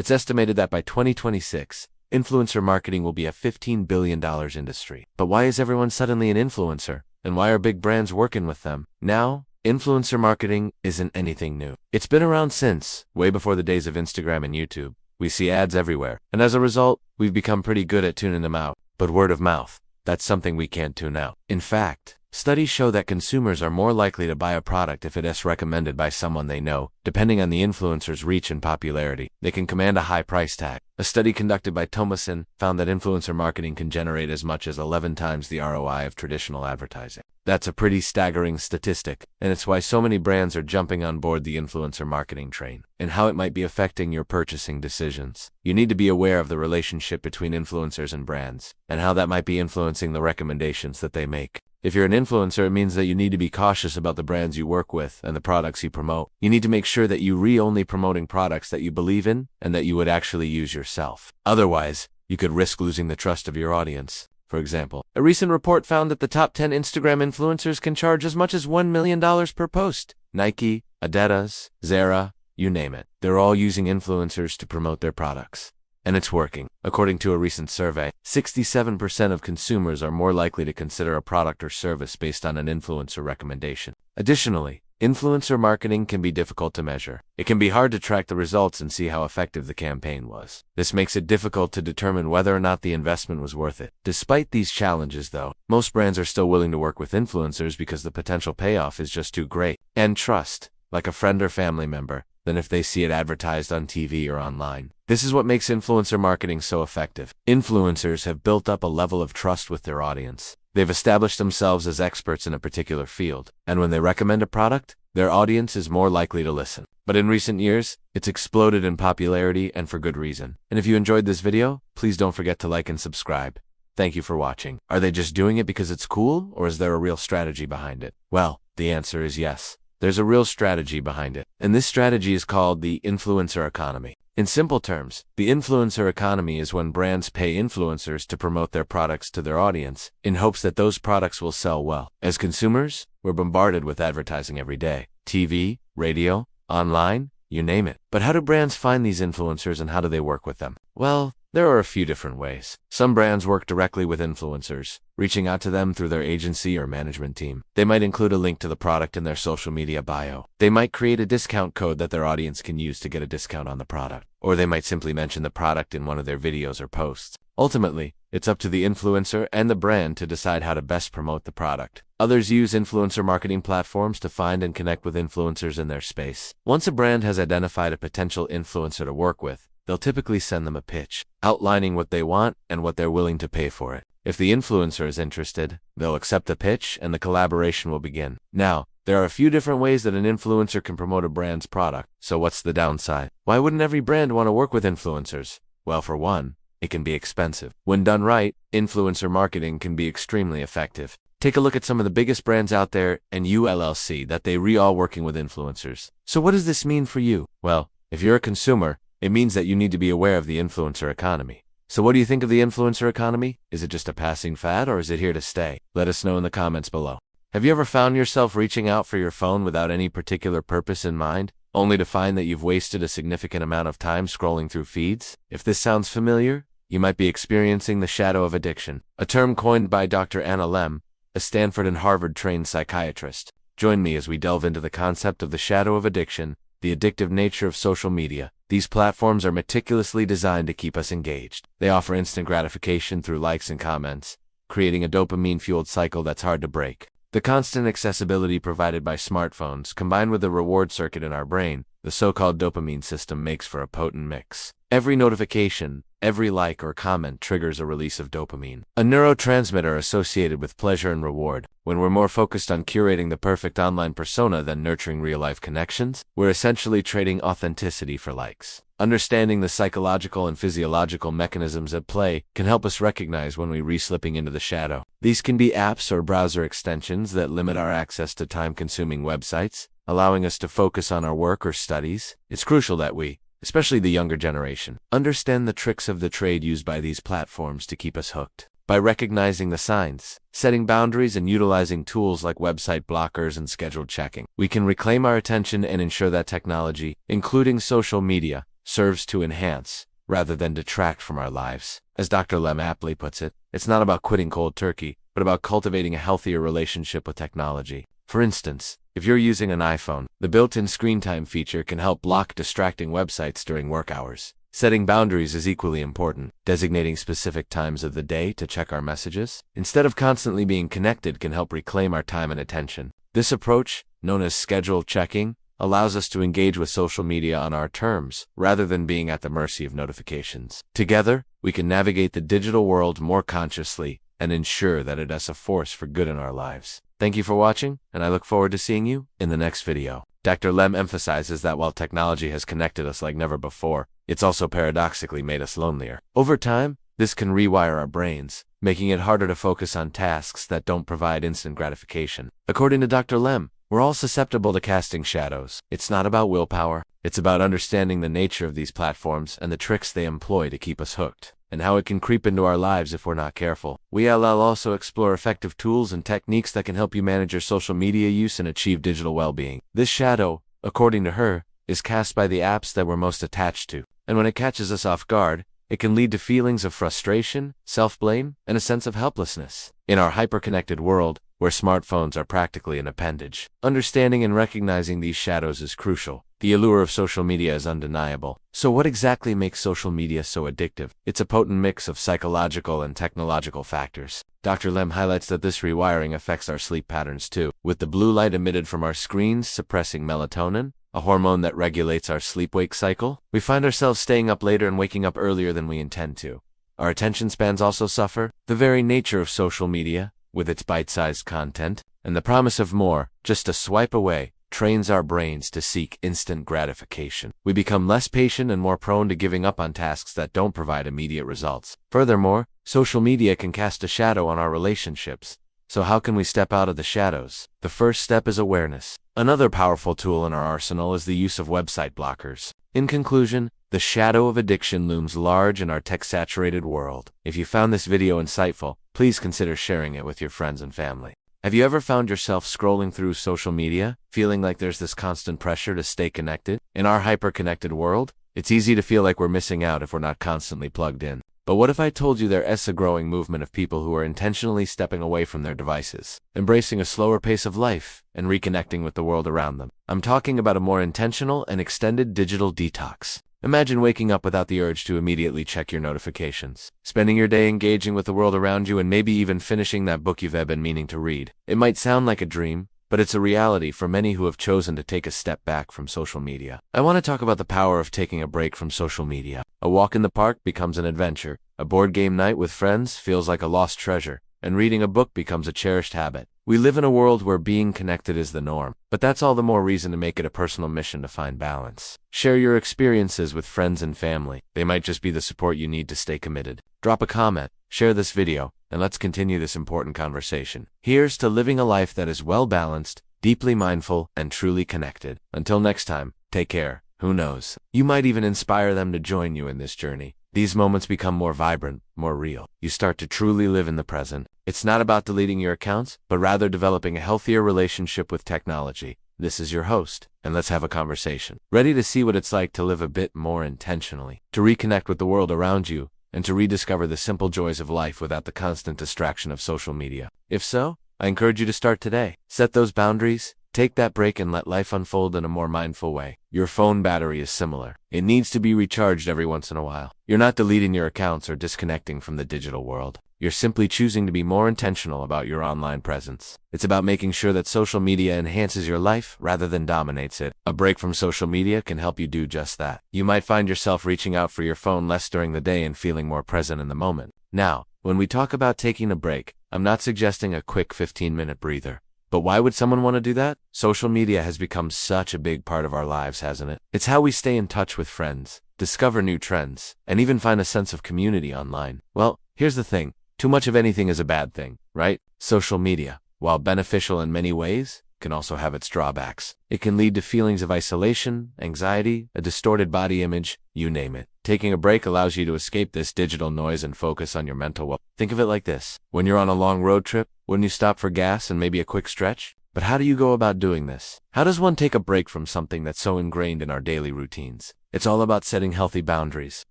It's estimated that by 2026, influencer marketing will be a $15 billion industry. But why is everyone suddenly an influencer? And why are big brands working with them? Now, influencer marketing isn't anything new. It's been around since, way before the days of Instagram and YouTube. We see ads everywhere, and as a result, we've become pretty good at tuning them out. But word of mouth, that's something we can't tune out. In fact, studies show that consumers are more likely to buy a product if it is recommended by someone they know. Depending on the influencer's reach and popularity, they can command a high price tag. A study conducted by Thomason found that influencer marketing can generate as much as 11 times the ROI of traditional advertising. That's a pretty staggering statistic, and it's why so many brands are jumping on board the influencer marketing train, and how it might be affecting your purchasing decisions. You need to be aware of the relationship between influencers and brands, and how that might be influencing the recommendations that they make. If you're an influencer, it means that you need to be cautious about the brands you work with and the products you promote. You need to make sure that you're only promoting products that you believe in and that you would actually use yourself. Otherwise, you could risk losing the trust of your audience. For example, a recent report found that the top 10 Instagram influencers can charge as much as $1 million per post. Nike, Adidas, Zara, you name it. They're all using influencers to promote their products. And it's working. According to a recent survey, 67% of consumers are more likely to consider a product or service based on an influencer recommendation. Additionally, influencer marketing can be difficult to measure. It can be hard to track the results and see how effective the campaign was. This makes it difficult to determine whether or not the investment was worth it. Despite these challenges, though, most brands are still willing to work with influencers because the potential payoff is just too great. And trust, like a friend or family member, than if they see it advertised on TV or online. This is what makes influencer marketing so effective. Influencers have built up a level of trust with their audience. They've established themselves as experts in a particular field, and when they recommend a product, their audience is more likely to listen. But in recent years, it's exploded in popularity, and for good reason. And if you enjoyed this video, please don't forget to like and subscribe. Thank you for watching. Are they just doing it because it's cool, or is there a real strategy behind it? Well, the answer is yes. There's a real strategy behind it, and this strategy is called the influencer economy. In simple terms, the influencer economy is when brands pay influencers to promote their products to their audience in hopes that those products will sell well. As consumers, we're bombarded with advertising every day. TV, radio, online, you name it. But how do brands find these influencers and how do they work with them? Well, there are a few different ways. Some brands work directly with influencers, reaching out to them through their agency or management team. They might include a link to the product in their social media bio. They might create a discount code that their audience can use to get a discount on the product. Or they might simply mention the product in one of their videos or posts. Ultimately, it's up to the influencer and the brand to decide how to best promote the product. Others use influencer marketing platforms to find and connect with influencers in their space. Once a brand has identified a potential influencer to work with, they'll typically send them a pitch, outlining what they want and what they're willing to pay for it. If the influencer is interested, they'll accept the pitch and the collaboration will begin. Now, there are a few different ways that an influencer can promote a brand's product. So what's the downside? Why wouldn't every brand want to work with influencers? Well, for one, it can be expensive. When done right, influencer marketing can be extremely effective. Take a look at some of the biggest brands out there and you LLC that they all working with influencers. So what does this mean for you? Well, if you're a consumer, it means that you need to be aware of the influencer economy. So what do you think of the influencer economy? Is it just a passing fad or is it here to stay? Let us know in the comments below. Have you ever found yourself reaching out for your phone without any particular purpose in mind, only to find that you've wasted a significant amount of time scrolling through feeds? If this sounds familiar, you might be experiencing the shadow of addiction, a term coined by Dr. Anna Lem, a Stanford and Harvard-trained psychiatrist. Join me as we delve into the concept of the shadow of addiction, the addictive nature of social media. These platforms are meticulously designed to keep us engaged. They offer instant gratification through likes and comments, creating a dopamine-fueled cycle that's hard to break. The constant accessibility provided by smartphones, combined with the reward circuit in our brain, the so-called dopamine system, makes for a potent mix. Every notification, every like or comment triggers a release of dopamine, a neurotransmitter associated with pleasure and reward. When we're more focused on curating the perfect online persona than nurturing real-life connections, we're essentially trading authenticity for likes. Understanding the psychological and physiological mechanisms at play can help us recognize when we're slipping into the shadow. These can be apps or browser extensions that limit our access to time-consuming websites, allowing us to focus on our work or studies. It's crucial that we, especially the younger generation, understand the tricks of the trade used by these platforms to keep us hooked. By recognizing the signs, setting boundaries, and utilizing tools like website blockers and scheduled checking, we can reclaim our attention and ensure that technology, including social media, serves to enhance, rather than detract from our lives. As Dr. Lem aptly puts it, it's not about quitting cold turkey, but about cultivating a healthier relationship with technology. For instance, if you're using an iPhone, the built-in screen time feature can help block distracting websites during work hours. Setting boundaries is equally important. Designating specific times of the day to check our messages, instead of constantly being connected, can help reclaim our time and attention. This approach, known as scheduled checking, allows us to engage with social media on our terms, rather than being at the mercy of notifications. Together, we can navigate the digital world more consciously and ensure that it is a force for good in our lives. Thank you for watching, and I look forward to seeing you in the next video. Dr. Lem emphasizes that while technology has connected us like never before, it's also paradoxically made us lonelier. Over time, this can rewire our brains, making it harder to focus on tasks that don't provide instant gratification. According to Dr. Lem, we're all susceptible to casting shadows. It's not about willpower. It's about understanding the nature of these platforms and the tricks they employ to keep us hooked, and how it can creep into our lives if we're not careful. We'll also explore effective tools and techniques that can help you manage your social media use and achieve digital well-being. This shadow, according to her, is cast by the apps that we're most attached to. And when it catches us off guard, it can lead to feelings of frustration, self-blame, and a sense of helplessness. In our hyper-connected world, where smartphones are practically an appendage, understanding and recognizing these shadows is crucial. The allure of social media is undeniable. So what exactly makes social media so addictive? It's a potent mix of psychological and technological factors. Dr. Lem highlights that this rewiring affects our sleep patterns too, with the blue light emitted from our screens suppressing melatonin, a hormone that regulates our sleep-wake cycle. We find ourselves staying up later and waking up earlier than we intend to. Our attention spans also suffer. The very nature of social media, with its bite-sized content, and the promise of more, just a swipe away, trains our brains to seek instant gratification. We become less patient and more prone to giving up on tasks that don't provide immediate results. Furthermore, social media can cast a shadow on our relationships. So how can we step out of the shadows? The first step is awareness. Another powerful tool in our arsenal is the use of website blockers. In conclusion, the shadow of addiction looms large in our tech-saturated world. If you found this video insightful, please consider sharing it with your friends and family. Have you ever found yourself scrolling through social media, feeling like there's this constant pressure to stay connected? In our hyper-connected world, it's easy to feel like we're missing out if we're not constantly plugged in. But what if I told you there is a growing movement of people who are intentionally stepping away from their devices, embracing a slower pace of life, and reconnecting with the world around them? I'm talking about a more intentional and extended digital detox. Imagine waking up without the urge to immediately check your notifications, spending your day engaging with the world around you, and maybe even finishing that book you've been meaning to read. It might sound like a dream, but it's a reality for many who have chosen to take a step back from social media. I want to talk about the power of taking a break from social media. A walk in the park becomes an adventure, a board game night with friends feels like a lost treasure, and reading a book becomes a cherished habit. We live in a world where being connected is the norm, but that's all the more reason to make it a personal mission to find balance. Share your experiences with friends and family. They might just be the support you need to stay committed. Drop a comment, share this video, and let's continue this important conversation. Here's to living a life that is well-balanced, deeply mindful, and truly connected. Until next time, take care. Who knows? You might even inspire them to join you in this journey. These moments become more vibrant, more real. You start to truly live in the present. It's not about deleting your accounts, but rather developing a healthier relationship with technology. This is your host, and let's have a conversation. Ready to see what it's like to live a bit more intentionally, to reconnect with the world around you, and to rediscover the simple joys of life without the constant distraction of social media? If so, I encourage you to start today. Set those boundaries, take that break, and let life unfold in a more mindful way. Your phone battery is similar. It needs to be recharged every once in a while. You're not deleting your accounts or disconnecting from the digital world. You're simply choosing to be more intentional about your online presence. It's about making sure that social media enhances your life rather than dominates it. A break from social media can help you do just that. You might find yourself reaching out for your phone less during the day and feeling more present in the moment. Now, when we talk about taking a break, I'm not suggesting a quick 15-minute breather. But why would someone want to do that? Social media has become such a big part of our lives, hasn't it? It's how we stay in touch with friends, discover new trends, and even find a sense of community online. Well, here's the thing. Too much of anything is a bad thing, right? Social media, while beneficial in many ways, can also have its drawbacks. It can lead to feelings of isolation, anxiety, a distorted body image, you name it. Taking a break allows you to escape this digital noise and focus on your mental well. Think of it like this. When you're on a long road trip, wouldn't you stop for gas and maybe a quick stretch? But how do you go about doing this? How does one take a break from something that's so ingrained in our daily routines? It's all about setting healthy boundaries.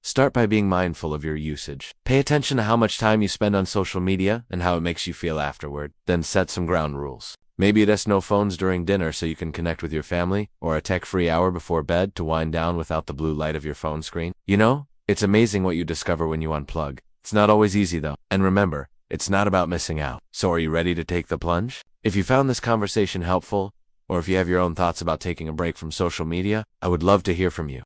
Start by being mindful of your usage. Pay attention to how much time you spend on social media and how it makes you feel afterward. Then set some ground rules. Maybe it's no phones during dinner so you can connect with your family, or a tech-free hour before bed to wind down without the blue light of your phone screen. You know, it's amazing what you discover when you unplug. It's not always easy though. And remember, it's not about missing out. So are you ready to take the plunge? If you found this conversation helpful, or if you have your own thoughts about taking a break from social media, I would love to hear from you.